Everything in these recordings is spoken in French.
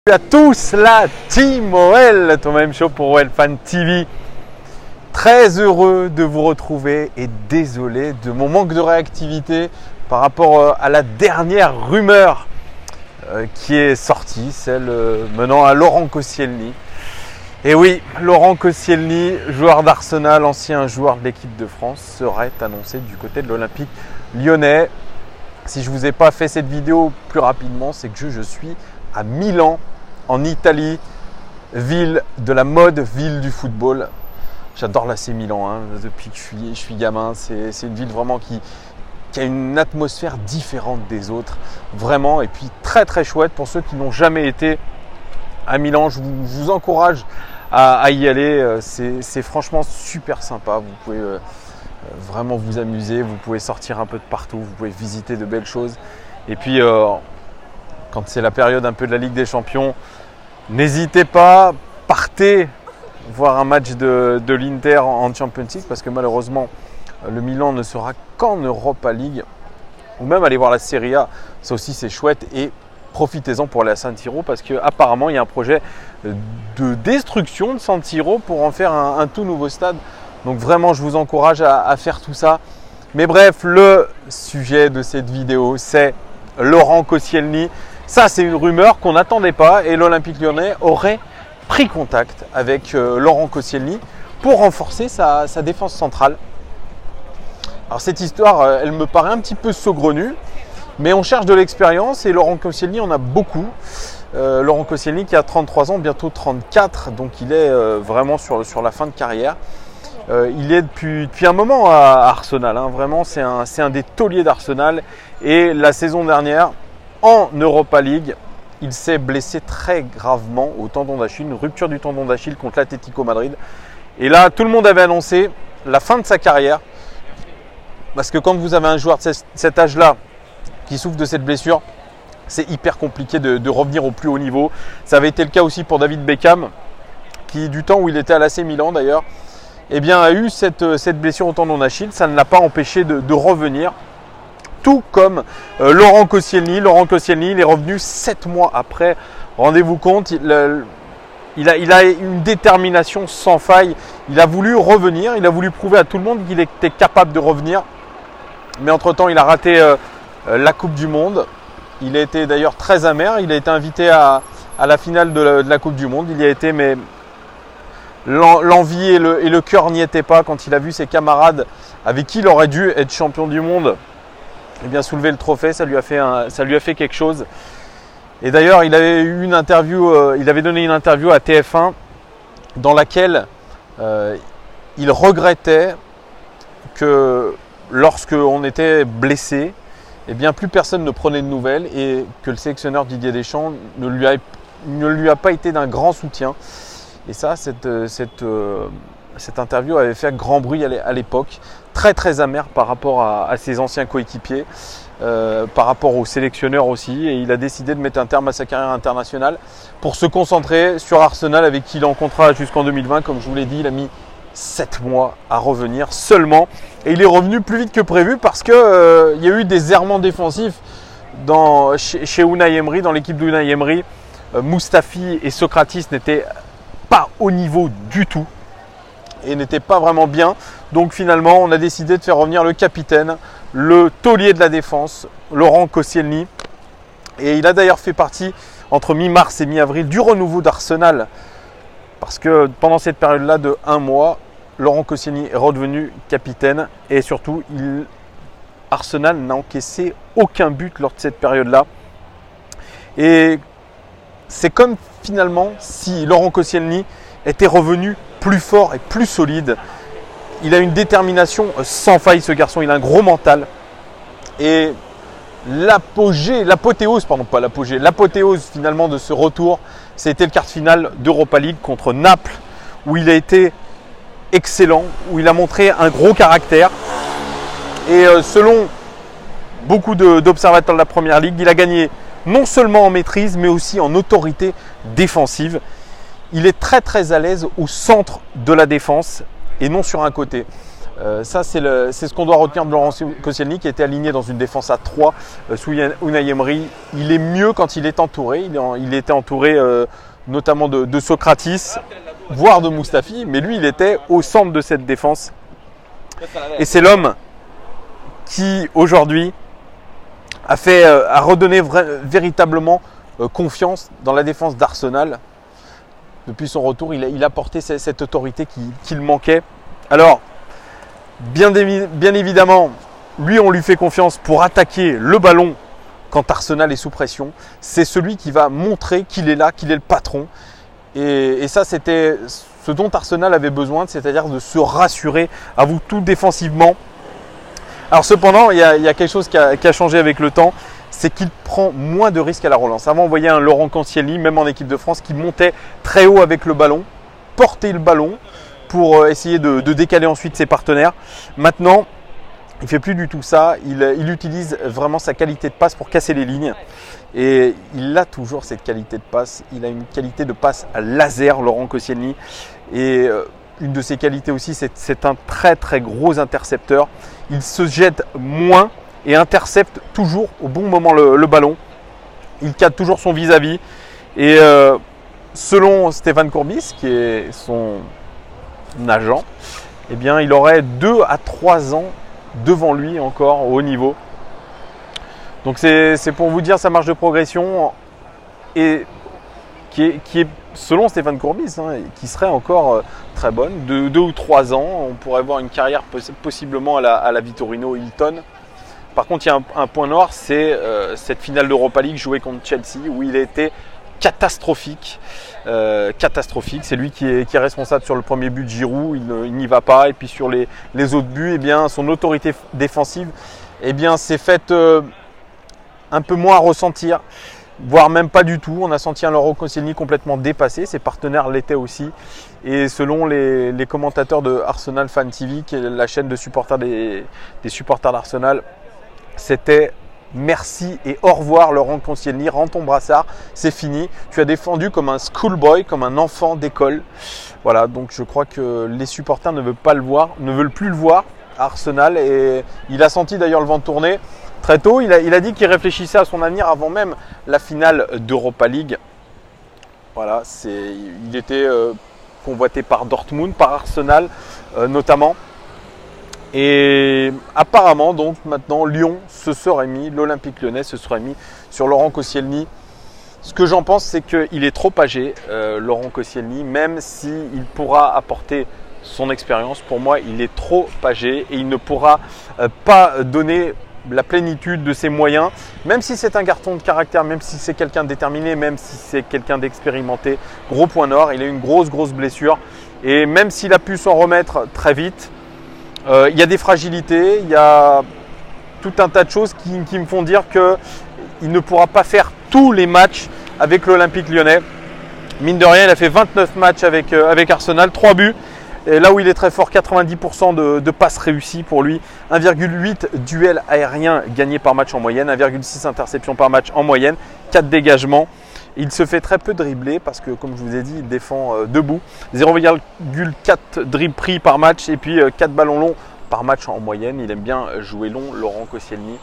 Salut à tous, la team OL, ton même show pour OL Fan TV. Très heureux de vous retrouver et désolé de mon manque de réactivité par rapport à la dernière rumeur qui est sortie, celle menant à Laurent Koscielny. Et oui, Laurent Koscielny, joueur d'Arsenal, ancien joueur de l'équipe de France, serait annoncé du côté de l'Olympique lyonnais. Si je ne vous ai pas fait cette vidéo plus rapidement, c'est que je suis à Milan, en Italie, ville de la mode, ville du football. J'adore l'AC Milan, hein, depuis que je suis gamin. C'est une ville vraiment qui a une atmosphère différente des autres, vraiment. Et puis très très chouette pour ceux qui n'ont jamais été à Milan. Je vous encourage à y aller. C'est franchement super sympa. Vous pouvez vraiment vous amuser. Vous pouvez sortir un peu de partout. Vous pouvez visiter de belles choses. Et puis quand c'est la période un peu de la Ligue des Champions, n'hésitez pas, partez voir un match de l'Inter en Champions League parce que malheureusement le Milan ne sera qu'en Europa League, ou même aller voir la Serie A, ça aussi c'est chouette. Et profitez-en pour aller à San Siro parce qu'apparemment il y a un projet de destruction de San Siro pour en faire un tout nouveau stade. Donc vraiment je vous encourage à faire tout ça. Mais bref, le sujet de cette vidéo c'est Laurent Koscielny. Ça c'est une rumeur qu'on n'attendait pas et l'Olympique lyonnais aurait pris contact avec Laurent Koscielny pour renforcer sa défense centrale. Alors cette histoire, elle me paraît un petit peu saugrenue, mais on cherche de l'expérience et Laurent Koscielny en a beaucoup. Laurent Koscielny qui a 33 ans, bientôt 34, donc il est vraiment sur la fin de carrière. Il est depuis un moment à Arsenal, hein. Vraiment c'est un des tauliers d'Arsenal et la saison dernière en Europa League, il s'est blessé très gravement au tendon d'Achille, une rupture du tendon d'Achille contre l'Atlético Madrid. Et là, tout le monde avait annoncé la fin de sa carrière. Parce que quand vous avez un joueur de cet âge-là qui souffre de cette blessure, c'est hyper compliqué de revenir au plus haut niveau. Ça avait été le cas aussi pour David Beckham, qui du temps où il était à l'AC Milan d'ailleurs, eh bien, a eu cette blessure au tendon d'Achille. Ça ne l'a pas empêché de revenir. Tout comme Laurent Koscielny. Laurent Koscielny, il est revenu 7 mois après. Rendez-vous compte, il a une détermination sans faille. Il a voulu revenir, il a voulu prouver à tout le monde qu'il était capable de revenir. Mais entre-temps, il a raté la Coupe du Monde. Il a été d'ailleurs très amer. Il a été invité à la finale de la Coupe du Monde. Il y a été, mais l'envie et le cœur n'y étaient pas quand il a vu ses camarades avec qui il aurait dû être champion du monde. Eh bien, soulever le trophée, ça lui a fait quelque chose. Et d'ailleurs, il avait eu une interview, il avait donné une interview à TF1 dans laquelle il regrettait que lorsque on était blessé, eh bien, plus personne ne prenait de nouvelles et que le sélectionneur Didier Deschamps ne lui a pas été d'un grand soutien. Et ça, cette interview avait fait grand bruit à l'époque, très très amer par rapport à ses anciens coéquipiers, par rapport au sélectionneur aussi, et il a décidé de mettre un terme à sa carrière internationale pour se concentrer sur Arsenal avec qui il est en contrat jusqu'en 2020. Comme je vous l'ai dit, il a mis 7 mois à revenir seulement, et il est revenu plus vite que prévu parce qu'il y a eu des errements défensifs chez Unai Emery, dans l'équipe d'Unai Emery. Mustafi et Socrates n'étaient pas au niveau du tout et n'était pas vraiment bien. Donc finalement, on a décidé de faire revenir le capitaine, le taulier de la défense, Laurent Koscielny. Et il a d'ailleurs fait partie, entre mi-mars et mi-avril, du renouveau d'Arsenal. Parce que pendant cette période-là de 1 mois, Laurent Koscielny est redevenu capitaine. Et surtout, Arsenal n'a encaissé aucun but lors de cette période-là. Et c'est comme finalement si Laurent Koscielny était revenu plus fort et plus solide. Il a une détermination sans faille, ce garçon. Il a un gros mental. Et l'apothéose finalement de ce retour, c'était le quart de finale d'Europa League contre Naples, où il a été excellent, où il a montré un gros caractère. Et selon beaucoup d'observateurs de la Première Ligue, il a gagné non seulement en maîtrise, mais aussi en autorité défensive. Il est très très à l'aise au centre de la défense et non sur un côté. Ça, c'est ce qu'on doit retenir de Laurent Koscielny, qui était aligné dans une défense à 3 sous Unai Emery. Il est mieux quand il est entouré. Il était entouré notamment de Socrates, voire de Mustafi, mais lui, il était au centre de cette défense. Et c'est l'homme qui, aujourd'hui, a redonné véritablement confiance dans la défense d'Arsenal. Depuis son retour, il a porté cette autorité qu'il manquait. Alors, bien évidemment, lui, on lui fait confiance pour attaquer le ballon quand Arsenal est sous pression. C'est celui qui va montrer qu'il est là, qu'il est le patron. Et ça, c'était ce dont Arsenal avait besoin, c'est-à-dire de se rassurer à vous tout défensivement. Alors cependant, il y a quelque chose qui a changé avec le temps, c'est qu'il prend moins de risques à la relance. Avant, on voyait un Laurent Koscielny, même en équipe de France, qui montait très haut avec le ballon, portait le ballon pour essayer de décaler ensuite ses partenaires. Maintenant, il ne fait plus du tout ça. Il utilise vraiment sa qualité de passe pour casser les lignes. Et il a toujours cette qualité de passe. Il a une qualité de passe à laser, Laurent Koscielny. Et une de ses qualités aussi, c'est un très très gros intercepteur. Il se jette moins et intercepte toujours au bon moment le ballon. Il cadre toujours son vis-à-vis. Et selon Stéphane Courbis, qui est son agent, eh bien, il aurait 2 à 3 ans devant lui encore au haut niveau. Donc c'est pour vous dire sa marge de progression et qui est selon Stéphane Courbis, qui serait encore très bonne. 2 ou 3 ans, on pourrait voir une carrière possiblement à la Vitorino Hilton. Par contre, il y a un point noir, c'est cette finale d'Europa League jouée contre Chelsea où il a été catastrophique. C'est lui qui est responsable sur le premier but de Giroud, il n'y va pas. Et puis sur les autres buts, eh bien, son autorité défensive s'est faite un peu moins à ressentir, voire même pas du tout. On a senti un Laurent Koscielny complètement dépassé, ses partenaires l'étaient aussi. Et selon les commentateurs de Arsenal Fan TV, qui est la chaîne de supporters des supporters d'Arsenal, c'était merci et au revoir Laurent Koscielny, rends ton brassard, c'est fini. Tu as défendu comme un schoolboy, comme un enfant d'école. Voilà, donc je crois que les supporters ne veulent plus le voir à Arsenal. Et il a senti d'ailleurs le vent tourner très tôt. Il a dit qu'il réfléchissait à son avenir avant même la finale d'Europa League. Voilà, il était convoité par Dortmund, par Arsenal notamment. Et apparemment, donc maintenant, l'Olympique Lyonnais se serait mis sur Laurent Koscielny. Ce que j'en pense, c'est qu'il est trop âgé, Laurent Koscielny, même s'il pourra apporter son expérience. Pour moi, il est trop âgé et il ne pourra pas donner la plénitude de ses moyens, même si c'est un garçon de caractère, même si c'est quelqu'un de déterminé, même si c'est quelqu'un d'expérimenté. Gros point noir, il a une grosse blessure. Et même s'il a pu s'en remettre très vite, il y a des fragilités, il y a tout un tas de choses qui me font dire qu'il ne pourra pas faire tous les matchs avec l'Olympique Lyonnais. Mine de rien, il a fait 29 matchs avec Arsenal, 3 buts. Et là où il est très fort, 90% de passes réussies pour lui, 1,8 duels aériens gagnés par match en moyenne, 1,6 interceptions par match en moyenne, 4 dégagements. Il se fait très peu dribbler parce que, comme je vous ai dit, il défend debout. 0,4 dribbles pris par match et puis 4 ballons longs par match en moyenne. Il aime bien jouer long, Laurent Koscielny.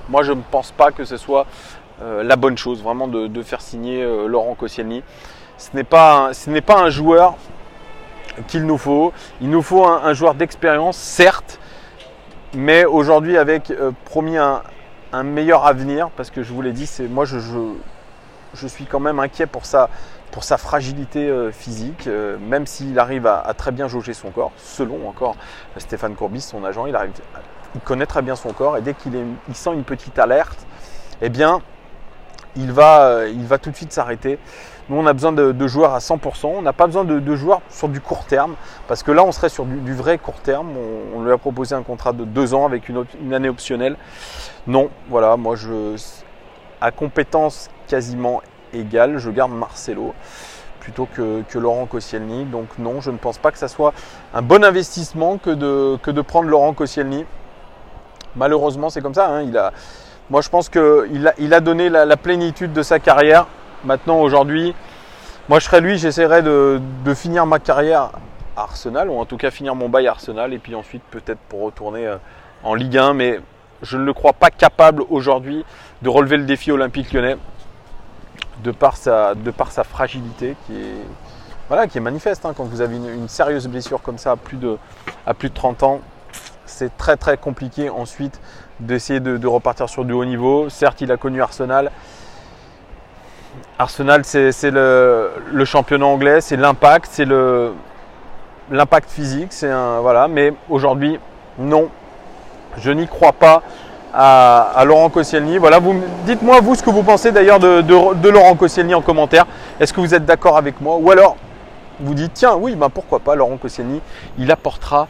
Moi, je ne pense pas que ce soit la bonne chose, vraiment, de faire signer Laurent Koscielny. Ce n'est pas un joueur qu'il nous faut. Il nous faut un joueur d'expérience, certes, mais aujourd'hui avec promis un meilleur avenir, parce que je vous l'ai dit, moi je suis quand même inquiet pour sa fragilité physique, même s'il arrive à très bien jauger son corps, selon encore Stéphane Courbis, son agent, il connaît très bien son corps et dès qu'il sent une petite alerte, eh bien il va tout de suite s'arrêter. Nous, on a besoin de joueurs à 100%. On n'a pas besoin de joueurs sur du court terme. Parce que là, on serait sur du vrai court terme. On lui a proposé un contrat de 2 ans avec une année optionnelle. Non, voilà, moi, à compétence quasiment égale, je garde Marcelo plutôt que Laurent Koscielny. Donc non, je ne pense pas que ça soit un bon investissement que de prendre Laurent Koscielny. Malheureusement, c'est comme ça. Moi, je pense qu'il a donné la plénitude de sa carrière. Maintenant, aujourd'hui, moi je serais lui, j'essaierais de finir ma carrière Arsenal, ou en tout cas finir mon bail à Arsenal, et puis ensuite peut-être pour retourner en Ligue 1, mais je ne le crois pas capable aujourd'hui de relever le défi olympique lyonnais, de par sa fragilité qui est manifeste. Quand vous avez une sérieuse blessure comme ça à plus de 30 ans, c'est très très compliqué ensuite d'essayer de repartir sur du haut niveau. Certes, il a connu Arsenal. Arsenal, c'est le championnat anglais, c'est l'impact, c'est l'impact physique, mais aujourd'hui, non, je n'y crois pas à Laurent Koscielny. Voilà, dites-moi vous ce que vous pensez d'ailleurs de Laurent Koscielny en commentaire. Est-ce que vous êtes d'accord avec moi, ou alors vous dites tiens oui, pourquoi pas Laurent Koscielny, il apportera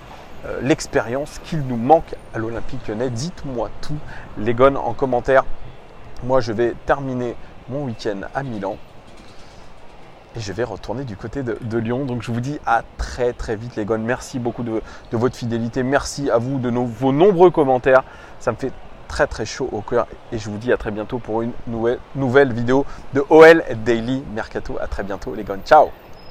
l'expérience qu'il nous manque à l'Olympique Lyonnais. Dites-moi tout les gones en commentaire. Moi je vais terminer mon week-end à Milan et je vais retourner du côté de Lyon. Donc je vous dis à très très vite les gones. Merci beaucoup de votre fidélité. Merci à vous de vos nombreux commentaires. Ça me fait très très chaud au cœur. Et je vous dis à très bientôt pour une nouvelle vidéo de OL Daily Mercato. À très bientôt les gones. Ciao.